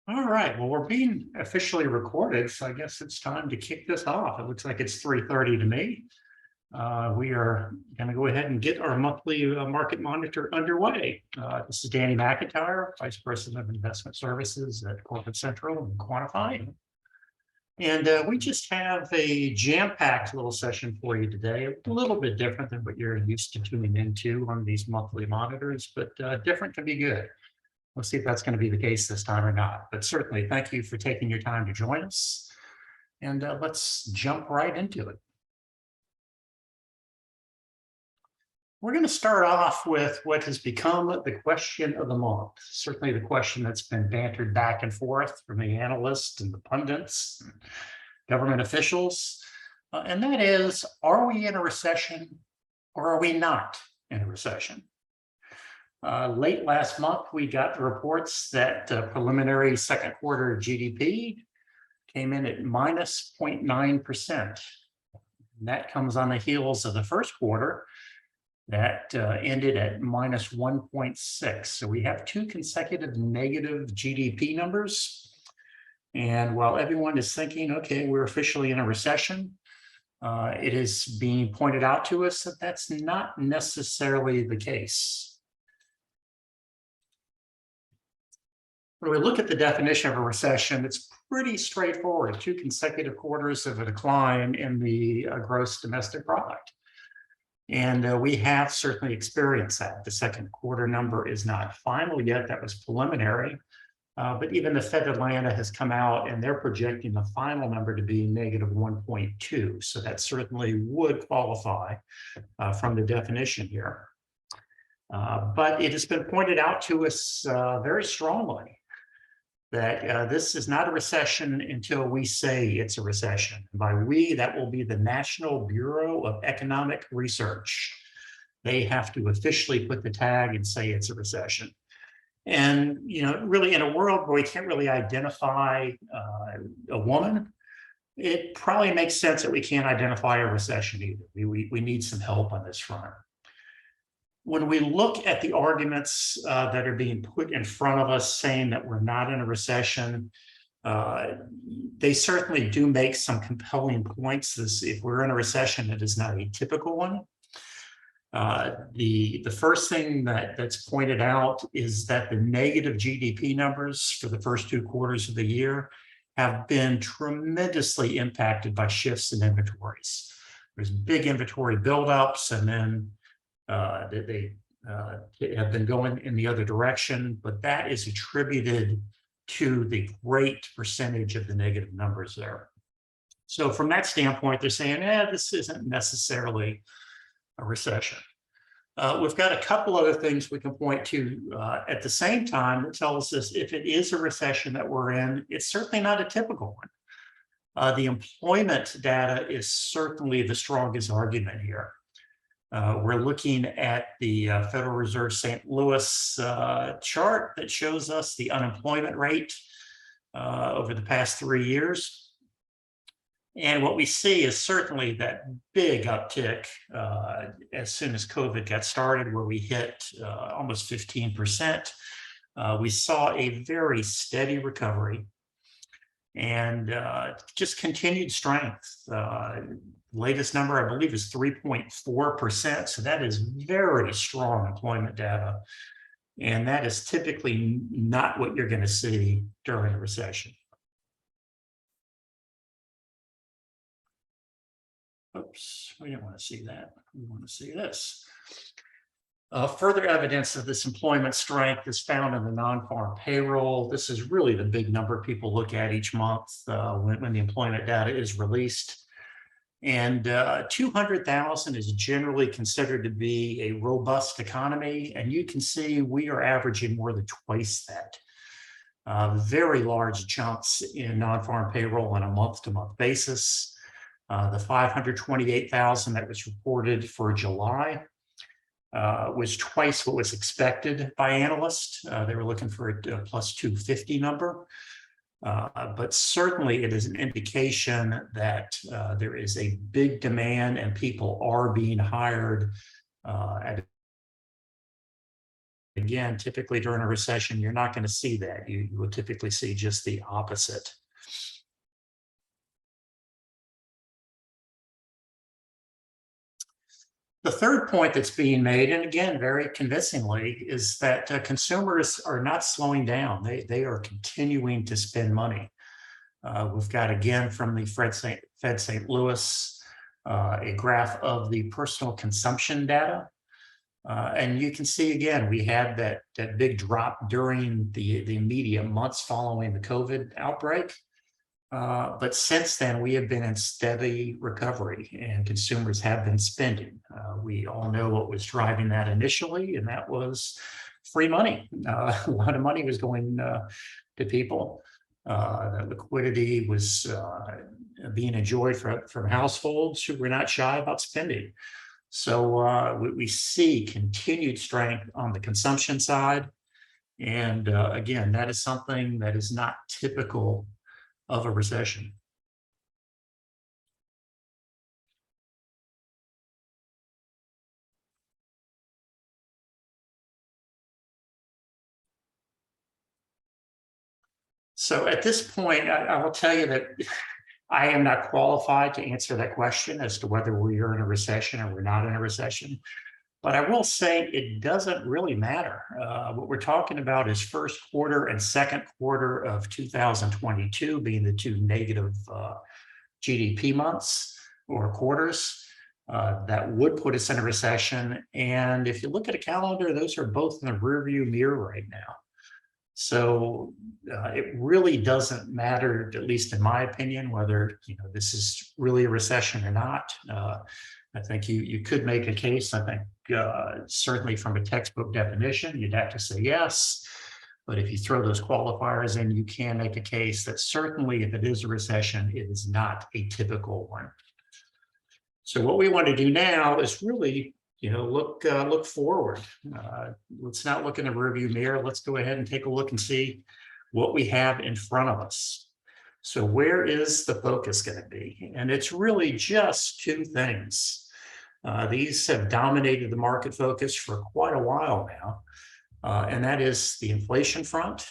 All right, well, we're being officially recorded, so I guess it's time to kick this off. It looks like it's 3:30 to me. We are going to go ahead and get our monthly market monitor underway. This is Danny McIntyre, Vice President of Investment Services at Corporate Central and Quantify. And we just have a jam-packed little session for you today, a little bit different than what you're used to tuning into on these monthly monitors, but different can be good. We'll see if that's going to be the case this time or not. But certainly, thank you for taking your time to join us. And let's jump right into it. We're going to start off with what has become the question of the month. Certainly the question that's been bantered back and forth from the analysts and the pundits, and government officials. And that is, are we in a recession or are we not in a recession? Late last month, we got the reports that preliminary second quarter GDP came in at minus 0.9%. That comes on the heels of the first quarter that ended at minus 1.6. So we have two consecutive negative GDP numbers. And while everyone is thinking, okay, we're officially in a recession, it is being pointed out to us that that's not necessarily the case. When we look at the definition of a recession, it's pretty straightforward. Two consecutive quarters of a decline in the gross domestic product. And we have certainly experienced that. The second quarter number is not final yet. That was preliminary. But even the Fed Atlanta has come out and they're projecting the final number to be negative 1.2. So that certainly would qualify from the definition here. But it has been pointed out to us very strongly that this is not a recession until we say it's a recession. By we, that will be the National Bureau of Economic Research. They have to officially put the tag and say it's a recession. And, really in a world where we can't really identify a woman, it probably makes sense that we can't identify a recession either. We need some help on this front. When we look at the arguments that are being put in front of us saying that we're not in a recession, they certainly do make some compelling points. If we're in a recession, it is not a typical one. The first thing that's pointed out is that the negative GDP numbers for the first two quarters of the year have been tremendously impacted by shifts in inventories. There's big inventory buildups, and then they have been going in the other direction, but that is attributed to the great percentage of the negative numbers there. So from that standpoint, they're saying, this isn't necessarily a recession. We've got a couple other things we can point to at the same time that tells us if it is a recession that we're in, it's certainly not a typical one. The employment data is certainly the strongest argument here. We're looking at the Federal Reserve St. Louis chart that shows us the unemployment rate over the past 3 years. And what we see is certainly that big uptick as soon as COVID got started, where we hit almost 15%. We saw a very steady recovery and just continued strength. Latest number, I believe, is 3.4%. So that is very strong employment data. And that is typically not what you're going to see during a recession. Oops, we don't want to see that. We want to see this. Further evidence of this employment strength is found in the non-farm payroll. This is really the big number people look at each month when the employment data is released. And 200,000 is generally considered to be a robust economy. And you can see we are averaging more than twice that. Very large jumps in non-farm payroll on a month-to-month basis. The 528,000 that was reported for July was twice what was expected by analysts. They were looking for a plus 250 number. But certainly it is an indication that there is a big demand and people are being hired at a again, typically during a recession, you're not going to see that. You will typically see just the opposite. The third point that's being made, and again, very convincingly, is that consumers are not slowing down. They are continuing to spend money. We've got, again, from the Fed St. Louis, a graph of the personal consumption data. And you can see, again, we had that big drop during the immediate months following the COVID outbreak. But since then, we have been in steady recovery and consumers have been spending. We all know what was driving that initially, and that was free money. A lot of money was going to people. That liquidity was being enjoyed from households who were not shy about spending. So we see continued strength on the consumption side. And again, that is something that is not typical of a recession. So at this point, I will tell you that I am not qualified to answer that question as to whether we are in a recession or we're not in a recession. But I will say it doesn't really matter. What we're talking about is first quarter and second quarter of 2022 being the two negative GDP months or quarters. That would put us in a recession. And if you look at a calendar, those are both in the rearview mirror right now. So it really doesn't matter, at least in my opinion, whether this is really a recession or not. I think you could make a case. I think certainly from a textbook definition, you'd have to say yes. But if you throw those qualifiers in, you can make a case that certainly if it is a recession, it is not a typical one. So what we want to do now is really look forward. Let's not look in the rearview mirror. Let's go ahead and take a look and see what we have in front of us. So where is the focus going to be? And it's really just two things. These have dominated the market focus for quite a while now. And that is the inflation front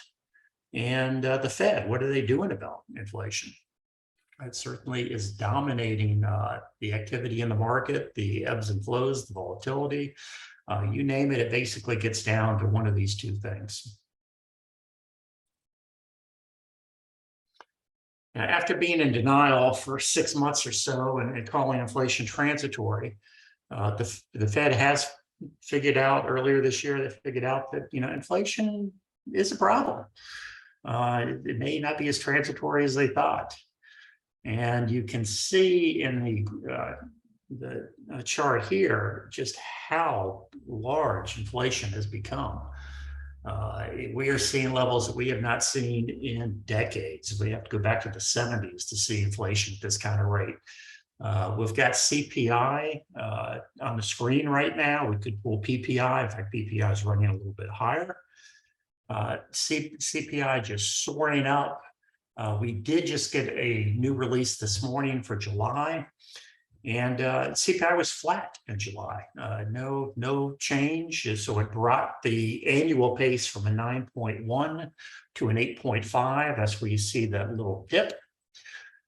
and the Fed. What are they doing about inflation? It certainly is dominating the activity in the market, the ebbs and flows, the volatility. You name it, it basically gets down to one of these two things. Now, after being in denial for 6 months or so and calling inflation transitory, the Fed has figured out earlier this year, they figured out that inflation is a problem. It may not be as transitory as they thought. And you can see in the chart here just how large inflation has become. We are seeing levels that we have not seen in decades. We have to go back to the 70s to see inflation at this kind of rate. We've got CPI on the screen right now. We could pull PPI. In fact, PPI is running a little bit higher. CPI just soaring up. We did just get a new release this morning for July, and CPI was flat in July. No change. So it brought the annual pace from a 9.1 to an 8.5. That's where you see that little dip.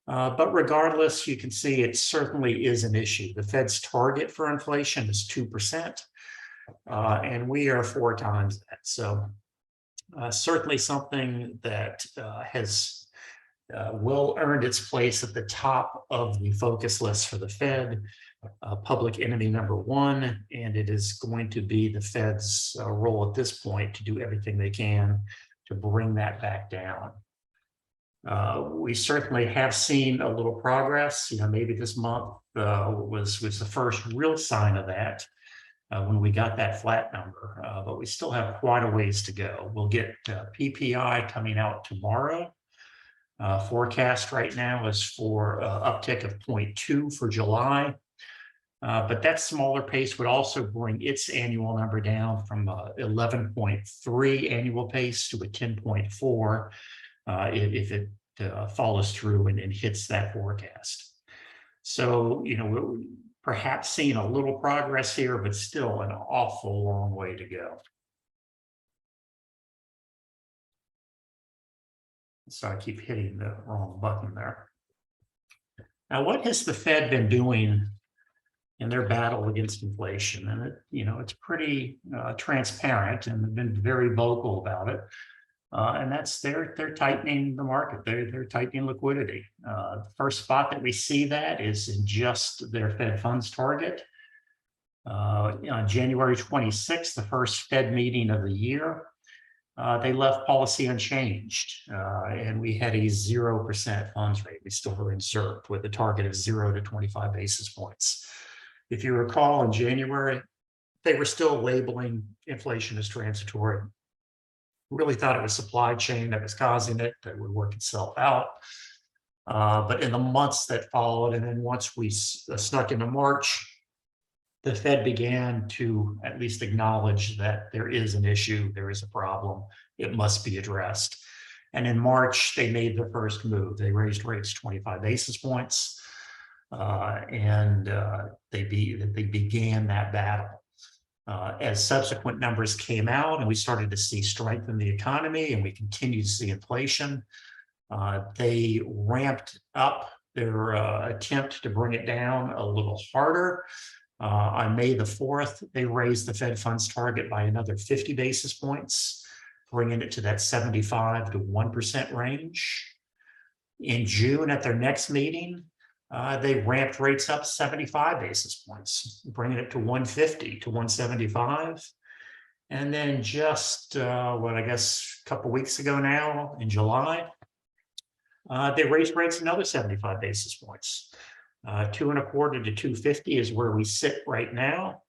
But regardless, you can see it certainly is an issue. The Fed's target for inflation is 2%, and we are 4 times that. So certainly something that has well earned its place at the top of the focus list for the Fed, public enemy number 1, and it is going to be the Fed's role at this point to do everything they can to bring that back down. We certainly have seen a little progress. Maybe this month was the first real sign of that when we got that flat number, but we still have quite a ways to go. We'll get PPI coming out tomorrow. Forecast right now is for uptick of 0.2 for July. But that smaller pace would also bring its annual number down from 11.3 annual pace to a 10.4 if it follows through and hits that forecast. So, we're perhaps seeing a little progress here, but still an awful long way to go. So I keep hitting the wrong button there. Now, what has the Fed been doing in their battle against inflation? And it's pretty transparent, and they've been very vocal about it. And that's they're tightening the market. They're tightening liquidity. The first spot that we see that is in just their Fed funds target. On January 26th, the first Fed meeting of the year, they left policy unchanged, and we had a 0% funds rate. We still were reserved with a target of 0 to 25 basis points. If you recall, in January, they were still labeling inflation as transitory. Really thought it was supply chain that was causing it, that would work itself out. But in the months that followed, and then once we snuck into March, the Fed began to at least acknowledge that there is an issue, there is a problem, it must be addressed. And in March, they made the first move. They raised rates 25 basis points, and they began that battle. As subsequent numbers came out and we started to see strength in the economy and we continue to see inflation, they ramped up their attempt to bring it down a little harder. On May the 4th, they raised the Fed funds target by another 50 basis points, bringing it to that 75 to 1% range. In June, at their next meeting, they ramped rates up 75 basis points, bringing it to 150 to 175. And then just, a couple weeks ago now, in July, they raised rates another 75 basis points. 2.25 to 250 is where we sit right now.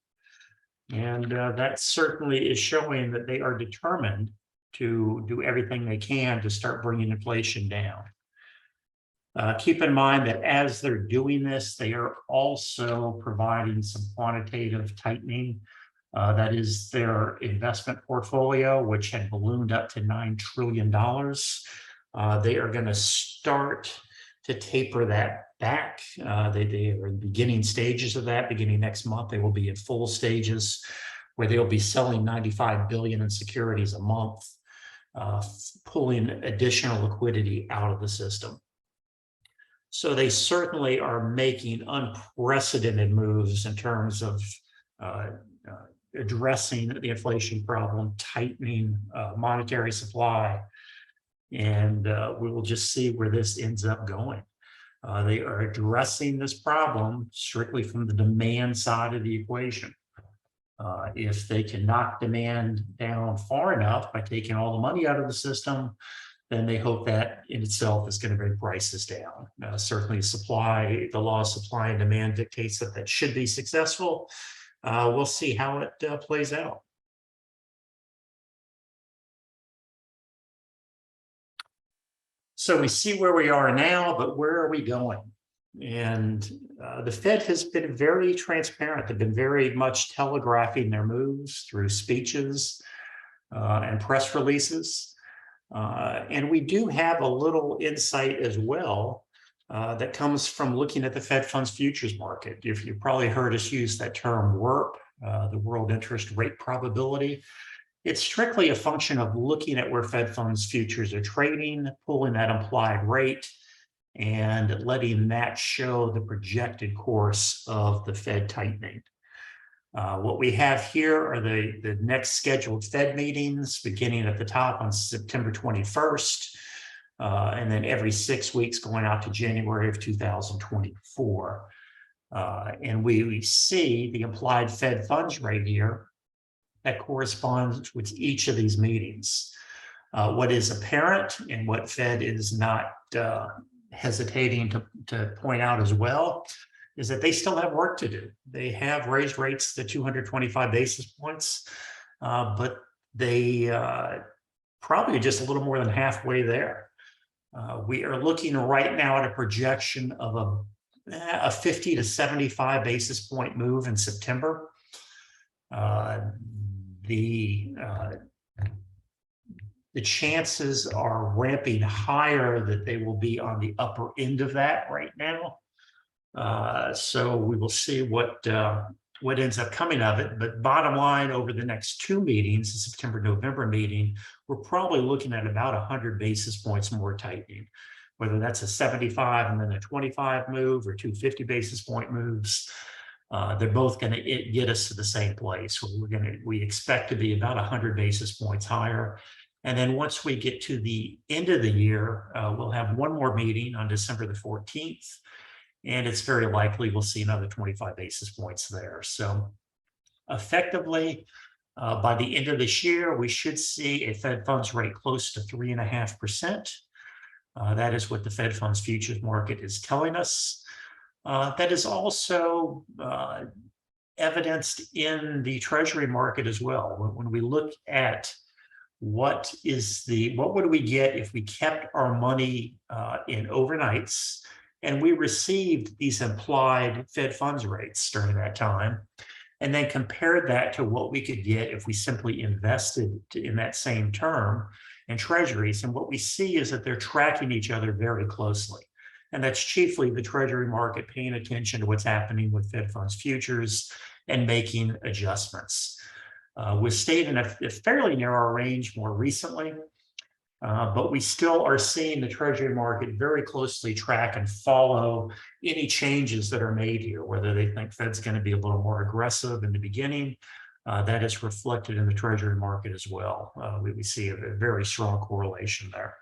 And that certainly is showing that they are determined to do everything they can to start bringing inflation down. Keep in mind that as they're doing this, they are also providing some quantitative tightening. That is their investment portfolio, which had ballooned up to $9 trillion. They are going to start to taper that back. They are in the beginning stages of that. Beginning next month, they will be in full stages where they'll be selling 95 billion in securities a month, pulling additional liquidity out of the system. So they certainly are making unprecedented moves in terms of addressing the inflation problem, tightening monetary supply, and we will just see where this ends up going. They are addressing this problem strictly from the demand side of the equation. If they can knock demand down far enough by taking all the money out of the system, then they hope that in itself is going to bring prices down. Certainly the law of supply and demand dictates that that should be successful. We'll see how it plays out. So we see where we are now, but where are we going? And the Fed has been very transparent. They've been very much telegraphing their moves through speeches and press releases. And we do have a little insight as well that comes from looking at the Fed funds futures market. If you've probably heard us use that term WIRP, the World Interest Rate Probability. It's strictly a function of looking at where Fed funds futures are trading, pulling that implied rate, and letting that show the projected course of the Fed tightening. What we have here are the next scheduled Fed meetings, beginning at the top on September 21st, and then every 6 weeks going out to January of 2024. And we see the implied Fed funds rate here that corresponds with each of these meetings. What is apparent and what Fed is not hesitating to point out as well is that they still have work to do. They have raised rates to 225 basis points, but they probably just a little more than halfway there. We are looking right now at a projection of a 50 to 75 basis point move in September. The chances are ramping higher that they will be on the upper end of that right now. So we will see what what ends up coming of it. But bottom line, over the next two meetings, the September-November meeting, we're probably looking at about 100 basis points more tightening, whether that's a 75 and then a 25 move or two 50 basis point moves. They're both going to get us to the same place. We expect to be about 100 basis points higher. And then once we get to the end of the year, we'll have one more meeting on December the 14th. And it's very likely we'll see another 25 basis points there. So effectively, by the end of this year, we should see a Fed funds rate close to 3.5%. That is what the Fed funds futures market is telling us. That is also evidenced in the Treasury market as well. When we look at what would we get if we kept our money in overnights and we received these implied Fed funds rates during that time, and then compared that to what we could get if we simply invested in that same term in treasuries. And what we see is that they're tracking each other very closely. And that's chiefly the Treasury market paying attention to what's happening with Fed funds futures and making adjustments. We've stayed in a fairly narrow range more recently, but we still are seeing the Treasury market very closely track and follow any changes that are made here, whether they think Fed's going to be a little more aggressive in the beginning. That is reflected in the Treasury market as well. We see a very strong correlation there.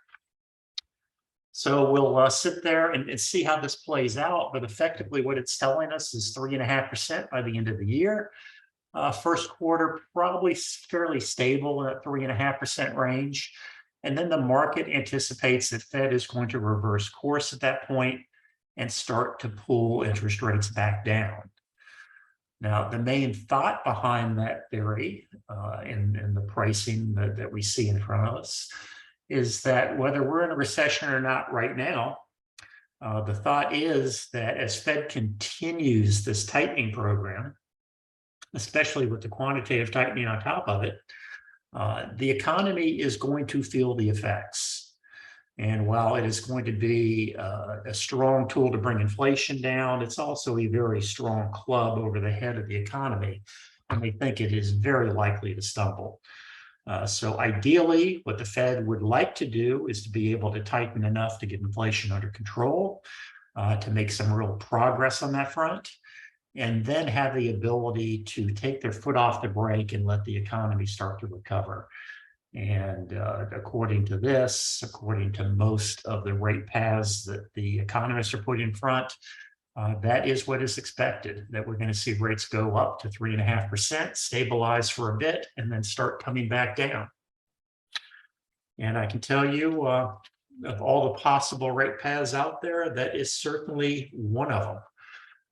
So we'll sit there and see how this plays out, but effectively what it's telling us is 3.5% by the end of the year. First quarter, probably fairly stable in that 3.5% range. And then the market anticipates that Fed is going to reverse course at that point and start to pull interest rates back down. Now, the main thought behind that theory and the pricing that we see in front of us is that whether we're in a recession or not right now, the thought is that as Fed continues this tightening program, especially with the quantitative tightening on top of it, the economy is going to feel the effects. And while it is going to be a strong tool to bring inflation down, it's also a very strong club over the head of the economy. And we think it is very likely to stumble. So ideally, what the Fed would like to do is to be able to tighten enough to get inflation under control, to make some real progress on that front, and then have the ability to take their foot off the brake and let the economy start to recover. And according to this, according to most of the rate paths that the economists are putting in front, that is what is expected, that we're going to see rates go up to 3.5%, stabilize for a bit, and then start coming back down. And I can tell you, of all the possible rate paths out there, that is certainly one of them.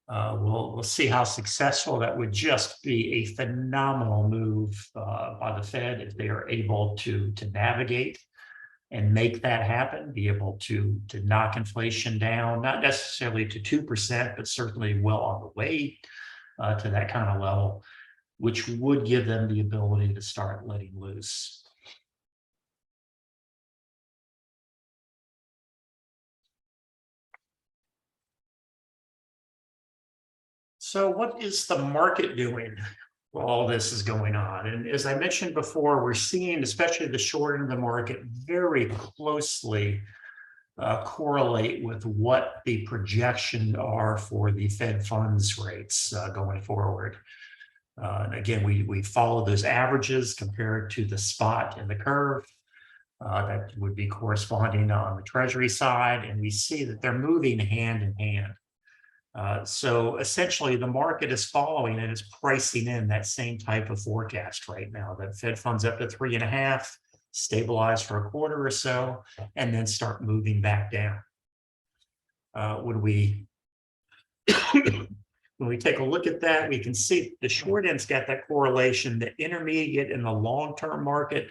We'll see how successful that would just be a phenomenal move by the Fed if they are able to navigate and make that happen, be able to knock inflation down, not necessarily to 2%, but certainly well on the way to that kind of level, which would give them the ability to start letting loose. So what is the market doing while all this is going on? And as I mentioned before, we're seeing, especially the short end of the market, very closely correlate with what the projections are for the Fed funds rates going forward. And again, we follow those averages compared to the spot in the curve. That would be corresponding on the Treasury side, and we see that they're moving hand in hand. So essentially, the market is following and is pricing in that same type of forecast right now, that Fed funds up to 3.5, stabilize for a quarter or so, and then start moving back down. When we take a look at that, we can see the short end's got that correlation. The intermediate and the long-term market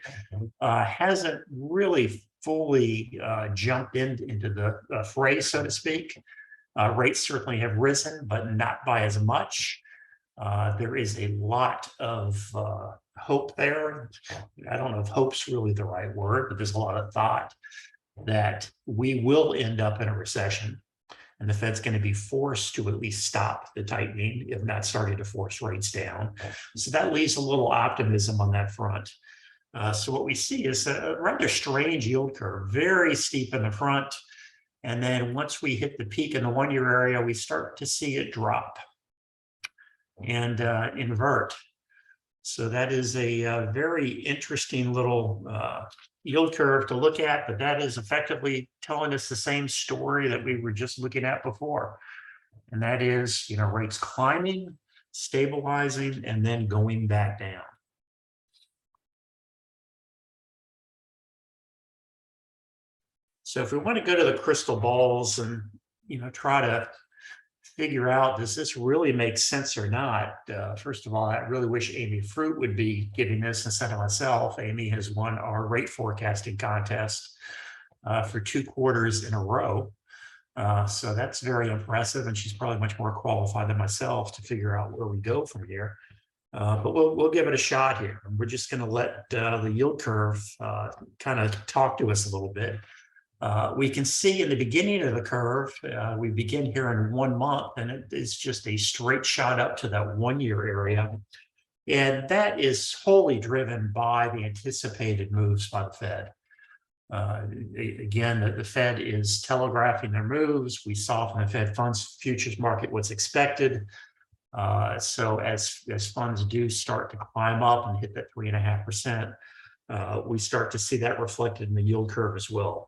hasn't really fully jumped into the fray, so to speak. Rates certainly have risen, but not by as much. There is a lot of hope there. I don't know if hope's really the right word, but there's a lot of thought that we will end up in a recession. And the Fed's going to be forced to at least stop the tightening, if not starting to force rates down. So that leaves a little optimism on that front. So what we see is a rather strange yield curve, very steep in the front. And then once we hit the peak in the 1-year area, we start to see it drop and invert. So that is a very interesting little yield curve to look at, but that is effectively telling us the same story that we were just looking at before. And that is, rates climbing, stabilizing, and then going back down. So if we want to go to the crystal balls and, try to figure out, does this really make sense or not? First of all, I really wish Amy Fruit would be giving this instead of myself. Amy has won our rate forecasting contest for 2 quarters in a row. So that's very impressive, and she's probably much more qualified than myself to figure out where we go from here. But we'll give it a shot here. We're just going to let the yield curve kind of talk to us a little bit. We can see in the beginning of the curve, we begin here in 1 month, and it is just a straight shot up to that 1-year area. And that is wholly driven by the anticipated moves by the Fed. Again, the Fed is telegraphing their moves. We saw from the Fed funds futures market what's expected. So as funds do start to climb up and hit that 3.5%, we start to see that reflected in the yield curve as well.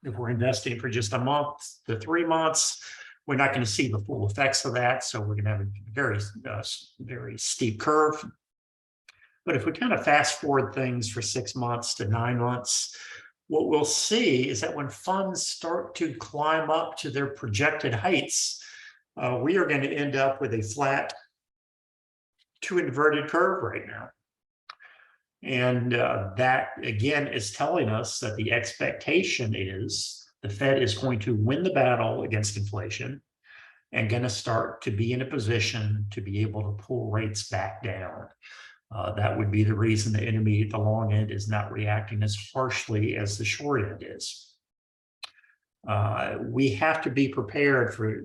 If we're investing for just a month to 3 months, we're not going to see the full effects of that. So we're going to have a very steep curve. But if we kind of fast forward things for 6 months to 9 months, what we'll see is that when funds start to climb up to their projected heights, we are going to end up with a flat to inverted curve right now. And that, again, is telling us that the expectation is the Fed is going to win the battle against inflation and going to start to be in a position to be able to pull rates back down. That would be the reason the intermediate, the long end is not reacting as harshly as the short end is. We have to be prepared for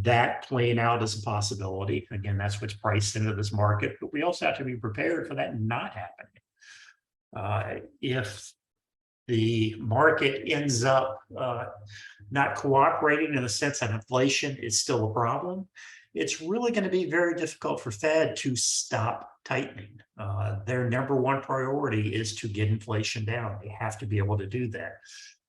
that playing out as a possibility. Again, that's what's priced into this market, but we also have to be prepared for that not happening. If the market ends up not cooperating in the sense that inflation is still a problem, it's really going to be very difficult for Fed to stop tightening. Their number one priority is to get inflation down. They have to be able to do that.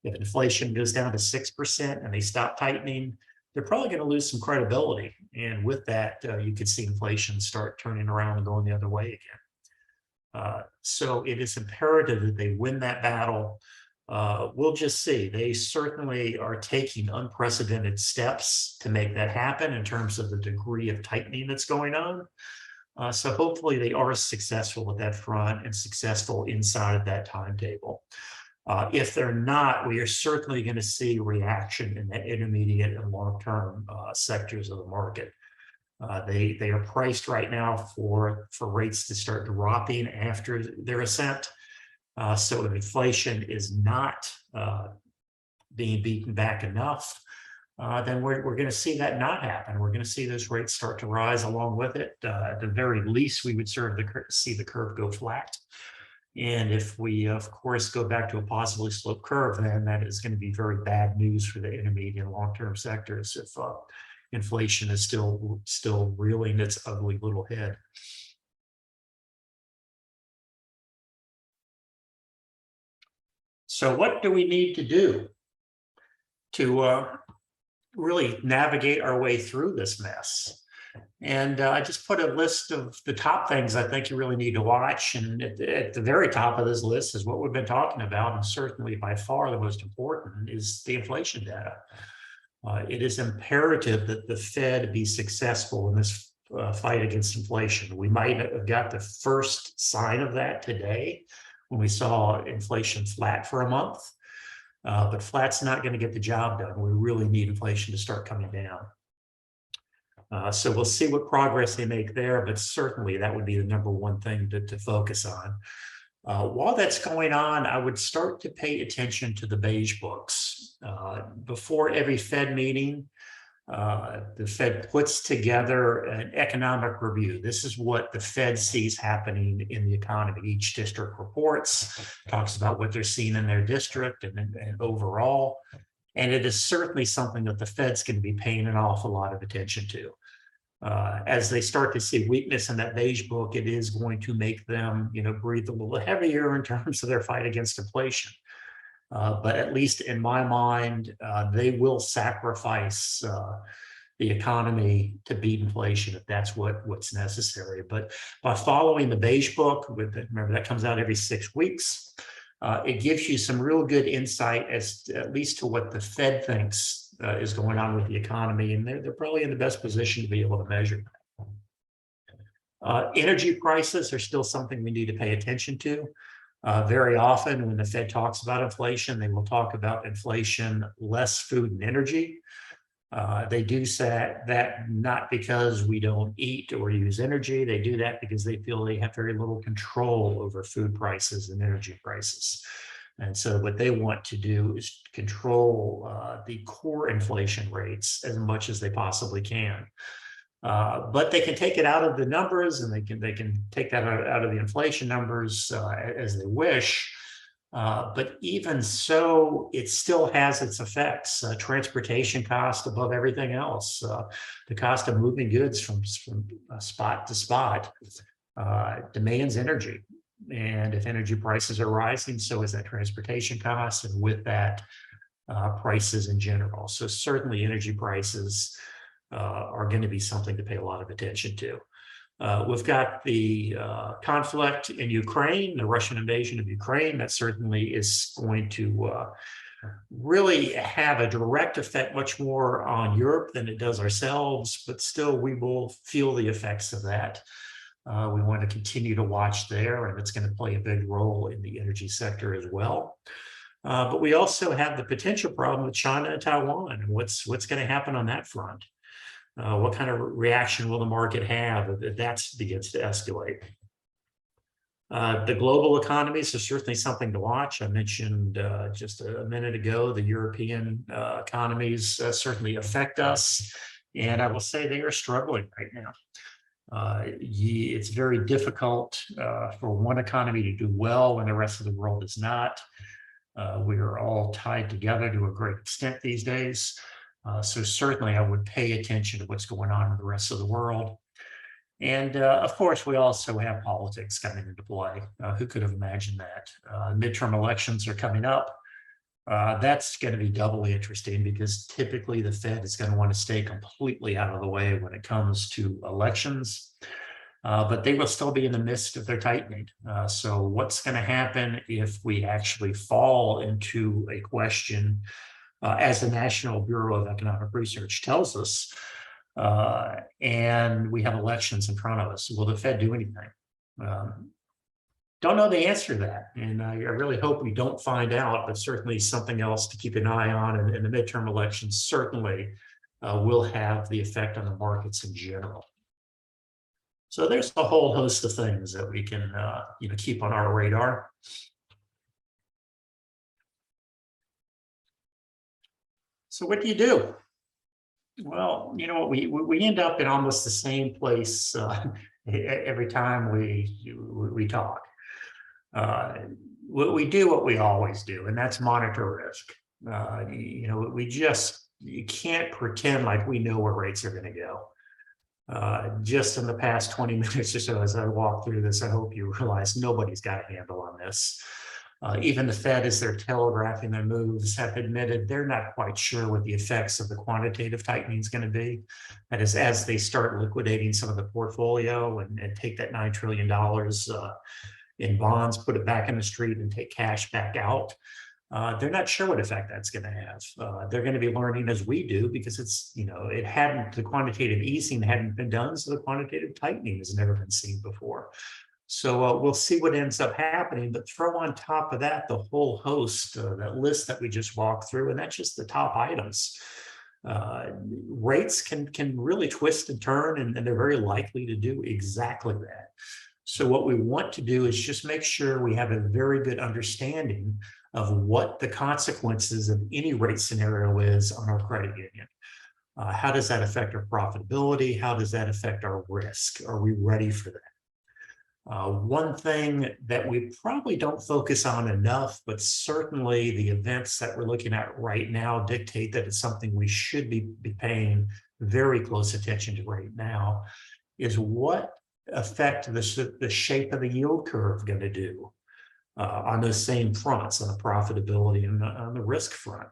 If inflation goes down to 6% and they stop tightening, they're probably going to lose some credibility. And with that, you could see inflation start turning around and going the other way again. So it is imperative that they win that battle. We'll just see. They certainly are taking unprecedented steps to make that happen in terms of the degree of tightening that's going on. So hopefully they are successful with that front and successful inside of that timetable. If they're not, we are certainly going to see reaction in the intermediate and long-term sectors of the market. They are priced right now for rates to start dropping after their ascent. So if inflation is not being beaten back enough, then we're going to see that not happen. We're going to see those rates start to rise along with it. At the very least, we would see the curve go flat. And if we, of course, go back to a positively sloped curve, then that is going to be very bad news for the intermediate and long-term sectors if inflation is still reeling its ugly little head. So what do we need to do to really navigate our way through this mess? And I just put a list of the top things I think you really need to watch. And at the very top of this list is what we've been talking about. And certainly by far the most important is the inflation data. It is imperative that the Fed be successful in this fight against inflation. We might have got the first sign of that today when we saw inflation flat for a month. But flat's not going to get the job done. We really need inflation to start coming down. So we'll see what progress they make there, but certainly that would be the number one thing to focus on. While that's going on, I would start to pay attention to the beige books. Before every Fed meeting, the Fed puts together an economic review. This is what the Fed sees happening in the economy. Each district reports, talks about what they're seeing in their district and overall. And it is certainly something that the Fed's going to be paying an awful lot of attention to. As they start to see weakness in that beige book, it is going to make them, breathe a little heavier in terms of their fight against inflation. But at least in my mind, they will sacrifice the economy to beat inflation if that's what's necessary. But by following the beige book, remember that comes out every 6 weeks, it gives you some real good insight at least to what the Fed thinks is going on with the economy, and they're probably in the best position to be able to measure that. Energy prices are still something we need to pay attention to. Very often when the Fed talks about inflation, they will talk about inflation less food and energy. They do say that not because we don't eat or use energy. They do that because they feel they have very little control over food prices and energy prices. And so what they want to do is control the core inflation rates as much as they possibly can. But they can take it out of the numbers, and they can take that out of the inflation numbers as they wish. But even so, it still has its effects. Transportation cost above everything else. The cost of moving goods from spot to spot demands energy. And if energy prices are rising, so is that transportation cost, and with that, prices in general. So certainly energy prices are going to be something to pay a lot of attention to. We've got the conflict in Ukraine, the Russian invasion of Ukraine. That certainly is going to really have a direct effect much more on Europe than it does ourselves, but still we will feel the effects of that. We want to continue to watch there, and it's going to play a big role in the energy sector as well. But we also have the potential problem with China and Taiwan, and what's going to happen on that front. What kind of reaction will the market have if that begins to escalate? The global economies are certainly something to watch. I mentioned just a minute ago, the European economies certainly affect us. And I will say they are struggling right now. It's very difficult for one economy to do well when the rest of the world is not. We are all tied together to a great extent these days. So certainly I would pay attention to what's going on in the rest of the world. And of course, we also have politics coming into play. Who could have imagined that? Midterm elections are coming up. That's going to be doubly interesting because typically the Fed is going to want to stay completely out of the way when it comes to elections. But they will still be in the midst of their tightening. So what's going to happen if we actually fall into a question, as the National Bureau of Economic Research tells us, and we have elections in front of us? Will the Fed do anything? Don't know the answer to that, and I really hope we don't find out, but certainly something else to keep an eye on. And the midterm elections certainly will have the effect on the markets in general. So there's a whole host of things that we can keep on our radar. So what do you do? Well, we end up in almost the same place every time we talk. We do what we always do, and that's monitor risk. You can't pretend like we know where rates are going to go. Just in the past 20 minutes or so, as I walk through this, I hope you realize nobody's got a handle on this. Even the Fed, as they're telegraphing their moves, have admitted they're not quite sure what the effects of the quantitative tightening is going to be. That is, as they start liquidating some of the portfolio and take that $9 trillion in bonds, put it back in the street and take cash back out. They're not sure what effect that's going to have. They're going to be learning as we do, because the quantitative easing hadn't been done, so the quantitative tightening has never been seen before. So we'll see what ends up happening, but throw on top of that the whole host, that list that we just walked through, and that's just the top items. Rates can really twist and turn, and they're very likely to do exactly that. So what we want to do is just make sure we have a very good understanding of what the consequences of any rate scenario is on our credit union. How does that affect our profitability? How does that affect our risk? Are we ready for that? One thing that we probably don't focus on enough, but certainly the events that we're looking at right now dictate that it's something we should be paying very close attention to right now, is what effect the shape of the yield curve going to do on those same fronts, on the profitability and on the risk front.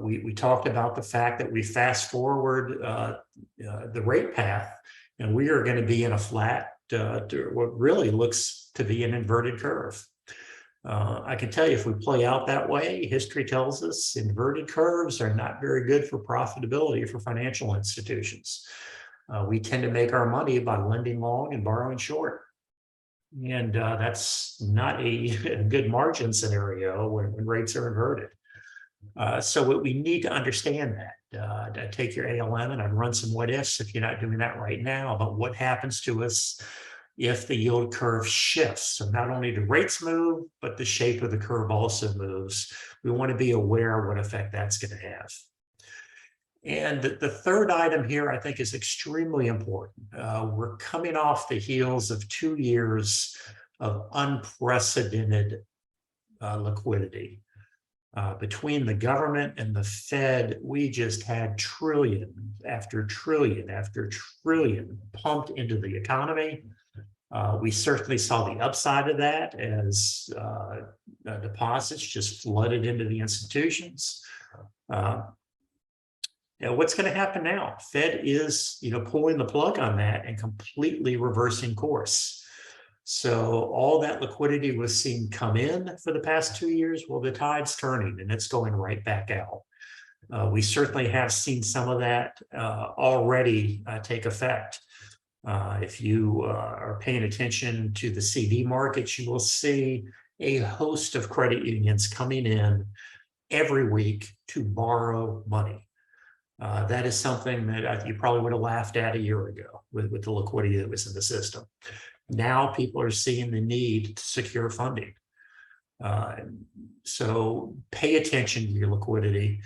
We talked about the fact that we fast forward the rate path, and we are going to be in a flat, what really looks to be an inverted curve. I can tell you, if we play out that way, history tells us inverted curves are not very good for profitability for financial institutions. We tend to make our money by lending long and borrowing short. And that's not a good margin scenario when rates are inverted. So we need to understand that. Take your ALM and I'd run some what ifs if you're not doing that right now, but what happens to us if the yield curve shifts? So not only do rates move, but the shape of the curve also moves. We want to be aware of what effect that's going to have. And the third item here, I think, is extremely important. We're coming off the heels of 2 years of unprecedented liquidity. Between the government and the Fed, we just had trillion after trillion after trillion pumped into the economy. We certainly saw the upside of that as deposits just flooded into the institutions. What's going to happen now? Fed is, pulling the plug on that and completely reversing course. So all that liquidity was seen come in for the past 2 years. Well, the tide's turning and it's going right back out. We certainly have seen some of that already take effect. If you are paying attention to the CD markets, you will see a host of credit unions coming in every week to borrow money. That is something that you probably would have laughed at a year ago with the liquidity that was in the system. Now people are seeing the need to secure funding. So pay attention to your liquidity.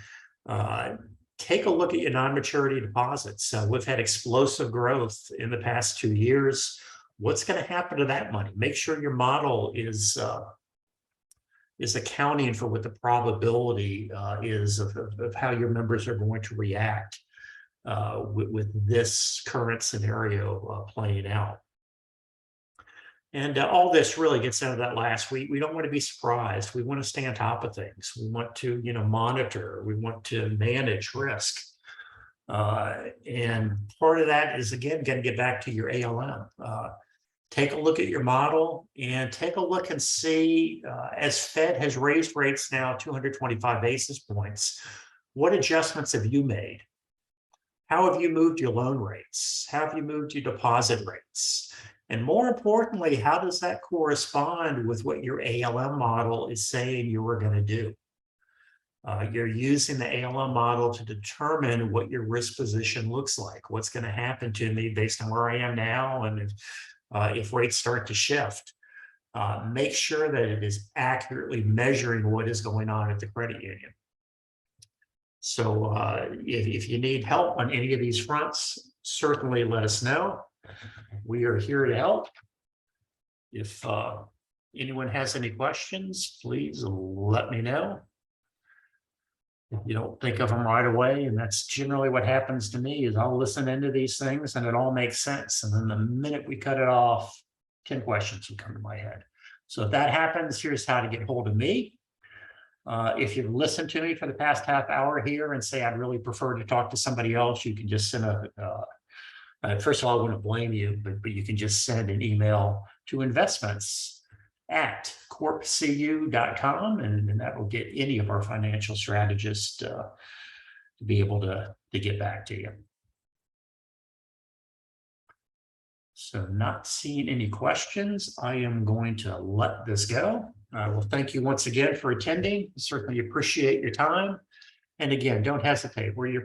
Take a look at your non-maturity deposits. We've had explosive growth in the past 2 years. What's going to happen to that money? Make sure your model is accounting for what the probability is of how your members are going to react with this current scenario playing out. And all this really gets into that last week. We don't want to be surprised. We want to stay on top of things. We want to, monitor. We want to manage risk. And part of that is, again, going to get back to your ALM. Take a look at your model and take a look and see, as Fed has raised rates now 225 basis points, what adjustments have you made? How have you moved your loan rates? How have you moved your deposit rates? And more importantly, how does that correspond with what your ALM model is saying you were going to do? You're using the ALM model to determine what your risk position looks like. What's going to happen to me based on where I am now, and if rates start to shift. Make sure that it is accurately measuring what is going on at the credit union. So if you need help on any of these fronts, certainly let us know. We are here to help. If anyone has any questions, please let me know. If you don't think of them right away, and that's generally what happens to me, is I'll listen into these things and it all makes sense. And then the minute we cut it off, 10 questions will come to my head. So if that happens, here's how to get hold of me. If you've listened to me for the past half hour here and say, I'd really prefer to talk to somebody else, you can just send first of all, I wouldn't blame you, but you can just send an email to investments@corpcu.com, and that will get any of our financial strategists to be able to get back to you. So not seeing any questions, I am going to let this go. Well, thank you once again for attending. Certainly appreciate your time. And again, don't hesitate. We're your